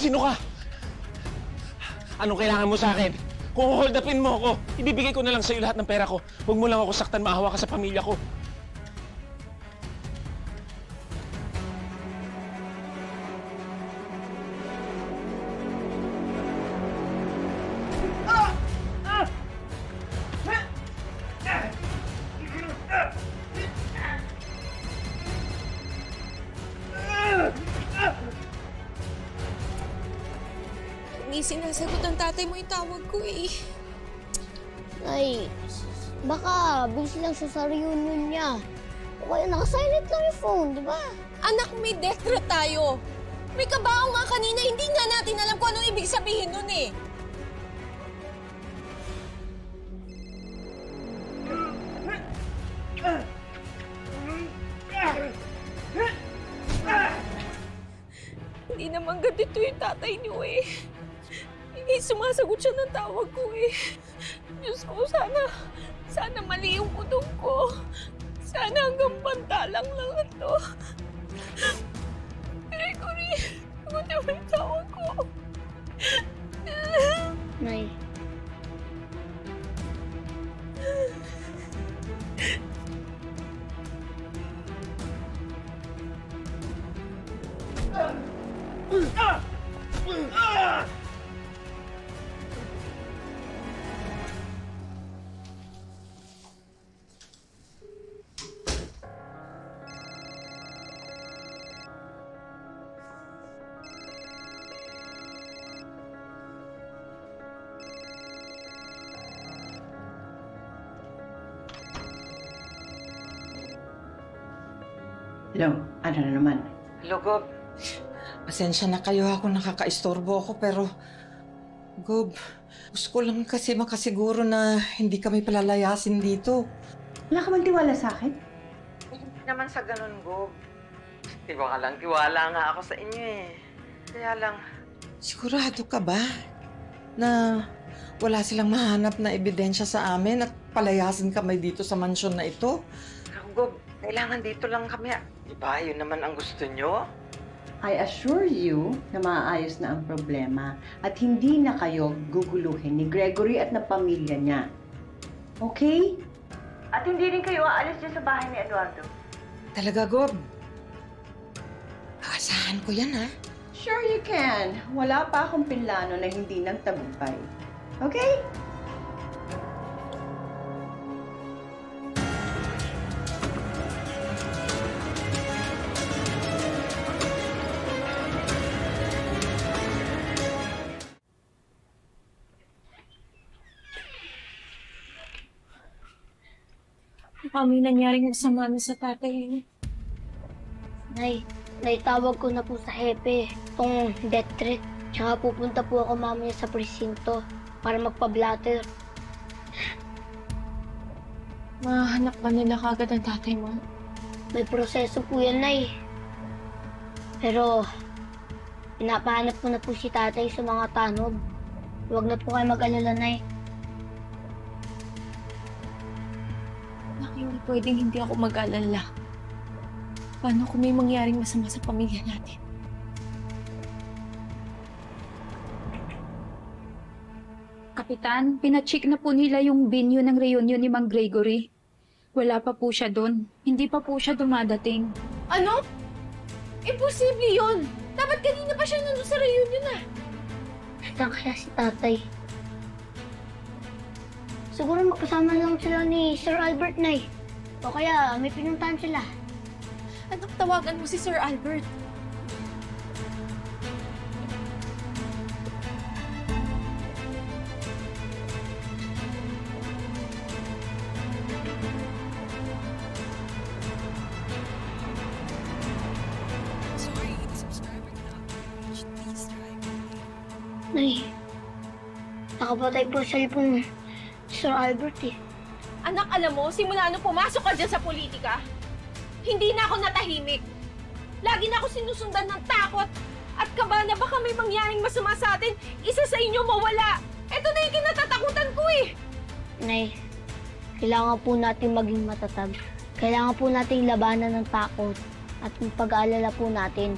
Sino ka? Anong kailangan mo sa akin? Kung hold upin mo ako, ibibigay ko na lang sa'yo lahat ng pera ko. Huwag mo lang ako saktan, maawa ka sa pamilya ko. Hindi sinasagot ng tatay mo yung tawag ko eh. Ay, baka busy lang siya sa reunion niya. O kaya naka-silent lang yung phone, di ba? Anak, may death threat tayo. May kabaong nga kanina, hindi nga natin alam kung anong ibig sabihin nun eh. Hindi naman ganito yung tatay niyo eh. Hindi sumasagot siya ng tawag ko eh. Diyos ko, sana mali yung putong ko. Sana hanggang pantalang lang ito. Gregory, sagutin mo yung tawag ko. Nay. Hello, ano na naman? Hello, Gob. Pasensya na kayo ako, nakaka-istorbo ako, pero... Gob, gusto ko lang kasi makasiguro na hindi kami palalayasin dito. Wala ka bang tiwala sa akin? Hindi naman sa ganun, Gob. Tiwala nga ako sa inyo eh. Kaya lang, sigurado ka ba na wala silang mahanap na ebidensya sa amin at palayasin kami dito sa mansyon na ito? Gob, kailangan dito lang kami. Diba, yun naman ang gusto nyo? I assure you na maayos na ang problema at hindi na kayo guguluhin ni Gregory at ng pamilya niya. Okay? At hindi rin kayo aalis dyan sa bahay ni Eduardo. Talaga, Gob? Aasahan ko yan, ha? Sure you can. Wala pa akong pinlano na hindi nagtagumpay. Okay? May nangyaring masama na sa tatay. Nay, naitawag ko na po sa hepe itong death threat. Tsaka pupunta po ako mamaya sa presinto para magpa-blatter. Mahanap ba nila kagad ang tatay mo? May proseso po yan, Nay. Pero, pinapahanap ko na po si tatay sa mga tanod. Huwag na po kayo mag-alala, Nay. Hindi pwedeng hindi ako mag-alala. Paano kung may mangyaring masama sa pamilya natin? Kapitan, pina-check na po nila yung venue ng reunion ni Mang Gregory. Wala pa po siya doon. Hindi pa po siya dumadating. Ano? Imposible yun! Dapat kanina pa siya nandun sa reunion ah! Saan kaya si tatay? Siguro magkasama lang sila ni Sir Albert, Nay. O kaya may pinuntahan sila. Anak, tawagan mo si Sir Albert. Nay, nakapatay po sa cellphone ni Sir Albert eh. Anak, alam mo, simula nung pumasok ka dyan sa politika, hindi na ako natahimik. Lagi na ako sinusundan ng takot at kaba na baka may mangyaring masama sa atin, isa sa inyo mawala. Ito na yung kinatatakutan ko eh. Nay, kailangan po natin maging matatag. Kailangan po natin labanan ng takot at yung pag-aalala po natin.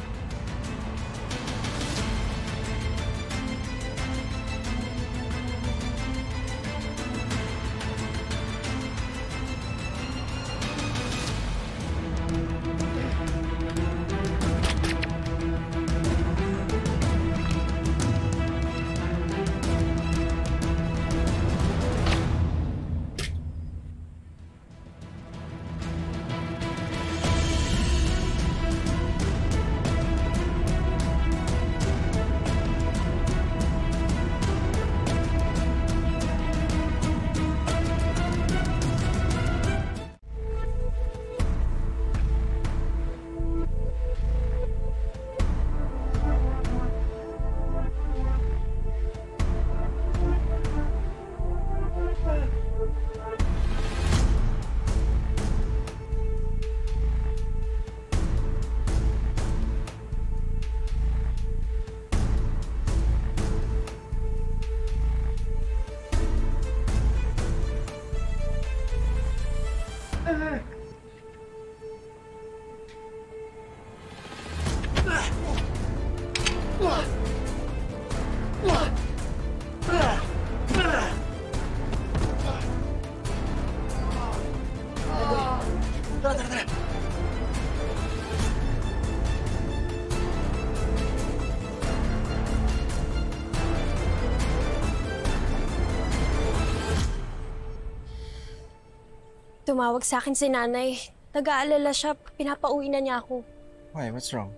Tumawag sa akin si nanay. Nag-aalala siya, pinapauwi na niya ako. Why? What's wrong?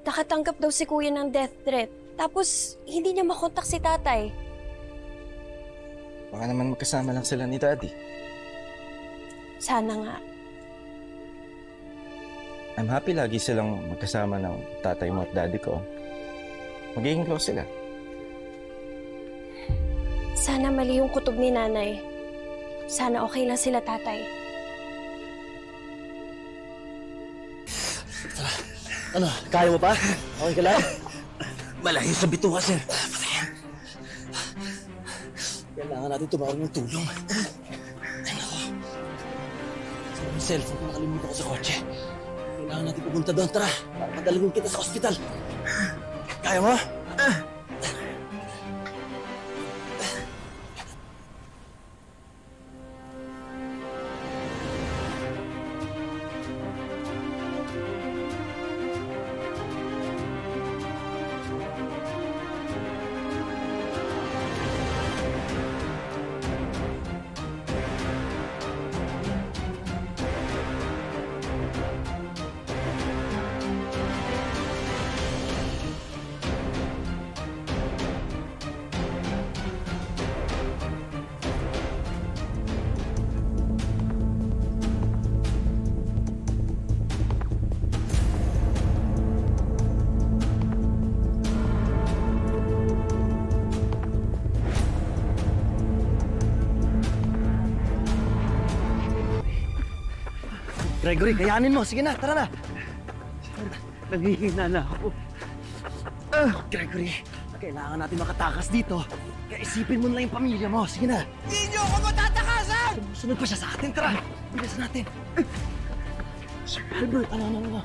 Nakatanggap daw si kuya ng death threat. Tapos, hindi niya makontak si tatay. Baka naman magkasama lang sila ni Daddy. Sana nga. I'm happy lagi silang magkasama ng tatay mo at daddy ko. Magiging close sila. Sana mali yung kutob ni nanay. Sana okay lang sila tatay. Ano, kaya mo pa? Okay ka lang? Malayo sa bituka, sir. Kailangan natin tumawag ng tulong. Ay, nako. Yung cellphone ko nakalimutan ko sa kotse. Kailangan natin pupunta doon. Tara, padalagin kita sa ospital. Kaya mo? Gregory, kayanin mo. Sige na, tara na. Nangihina na ako. Gregory, kailangan natin makatakas dito. Kaya isipin mo na lang yung pamilya mo. Sige na. Hindi niyo ako matatakasan! Sumusunod pa siya sa atin. Tara, bilis natin. Sir Albert, ano.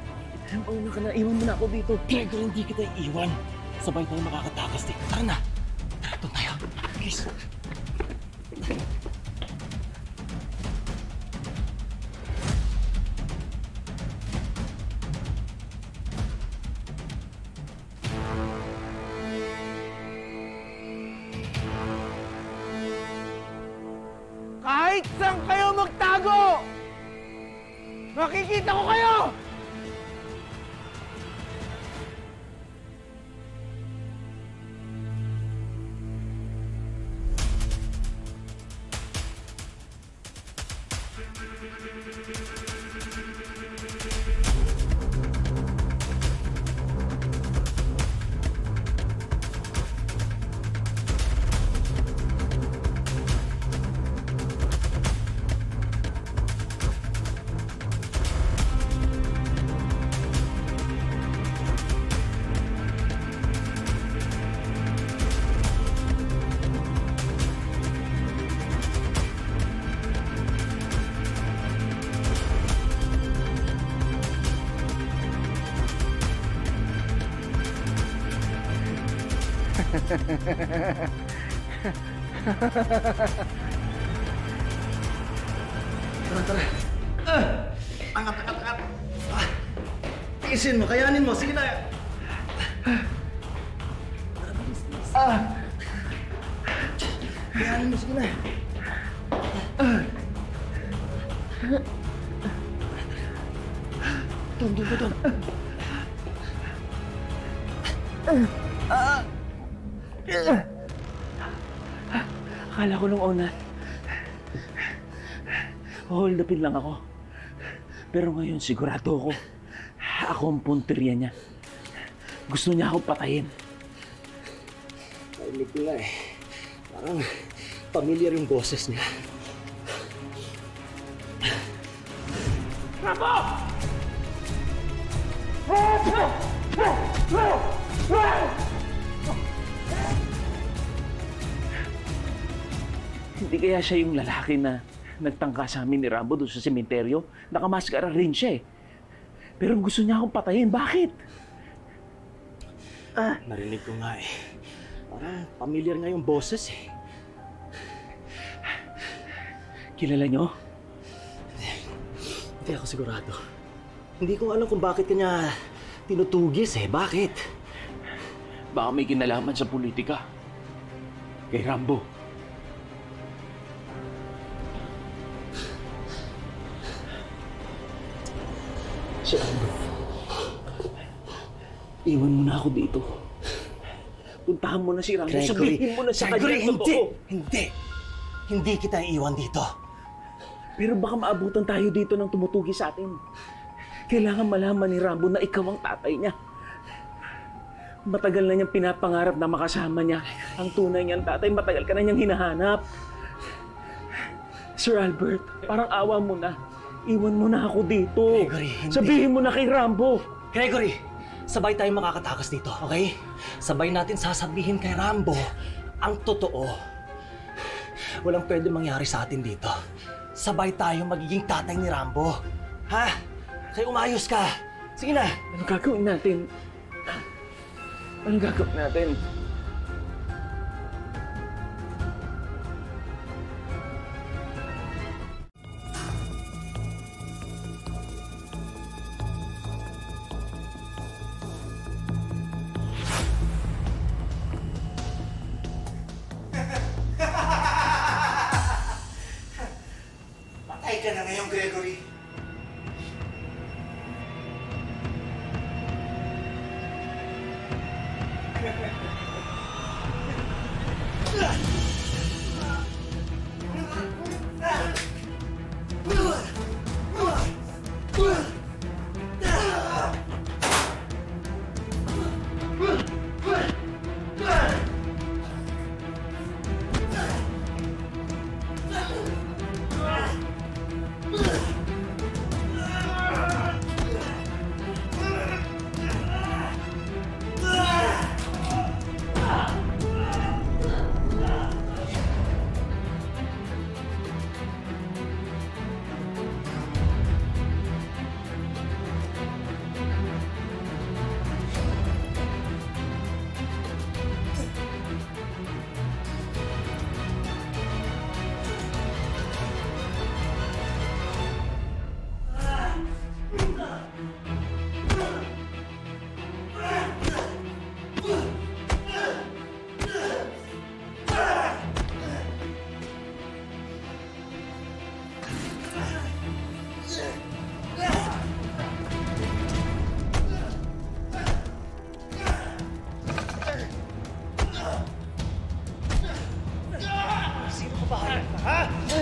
Pauna ka na, iwan mo na ako dito. Gregory, hindi kita iiwan. Sabay tayo makakatakas dito. Tara na. Tara, doon tayo. Please. Kahit saan kayo magtago! Makikita ko kayo! Tara. Angat. Tiisin mo, kayanin mo. Sige na. Kayanin mo, sige na. Doon. Akala ko nung una, hold upin lang ako. Pero ngayon sigurado ako, ako ang punteriya niya. Gusto niya akong patayin. Narinig ko nga eh. Parang familiar yung boses niya. Rambo! Hindi kaya siya yung lalaki na nagtangka sa amin ni Rambo doon sa sementeryo? Nakamaskara rin siya eh. Pero gusto niya akong patayin. Bakit? Narinig ko nga eh. Parang familiar nga yung boses eh. Kilala niyo? Hindi ako sigurado. Hindi ko alam kung bakit kanya tinutugis eh. Bakit? Baka may kinalaman sa politika. Kay Rambo. Sir Albert, iwan mo na ako dito. Puntahan mo na si Rambo, sabihin mo na sa kanya yung totoo. Hindi kita iiwan dito. Pero baka maabutan tayo dito ng tumutugi sa atin. Kailangan malaman ni Rambo na ikaw ang tatay niya. Matagal na niyang pinapangarap na makasama niya. Ang tunay niyang tatay, matagal ka na niyang hinahanap. Sir Albert, parang awa mo na. Iwan mo na ako dito. Gregory, hindi. Sabihin mo na kay Rambo. Gregory, sabay tayo makakatakas dito, okay? Sabay natin sasabihin kay Rambo ang totoo. Walang pwede mangyari sa atin dito. Sabay tayo magiging tatay ni Rambo. Ha? Kaya umayos ka. Sige na. Anong gagawin natin? Anong gagawin natin? Patay ka na ngayon, Gregory.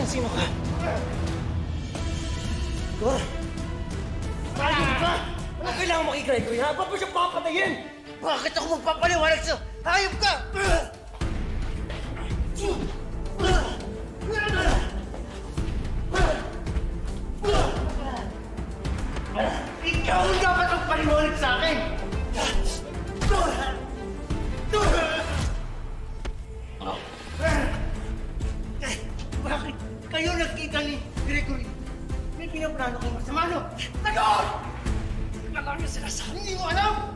Sino ka? Gor! Hayop ka! Ano kailangan mo kay Gregory, ha? Ba't mo siya papatayin? Bakit ako magpapaliwanag sa'yo? Hayop ka! Ikaw ang dapat magpaliwanag sa akin! Bakit kayo nagkita ni Gregory? May pinaplano kayong masama, no? Tayo! Wala niyo sinasabi, hindi mo alam!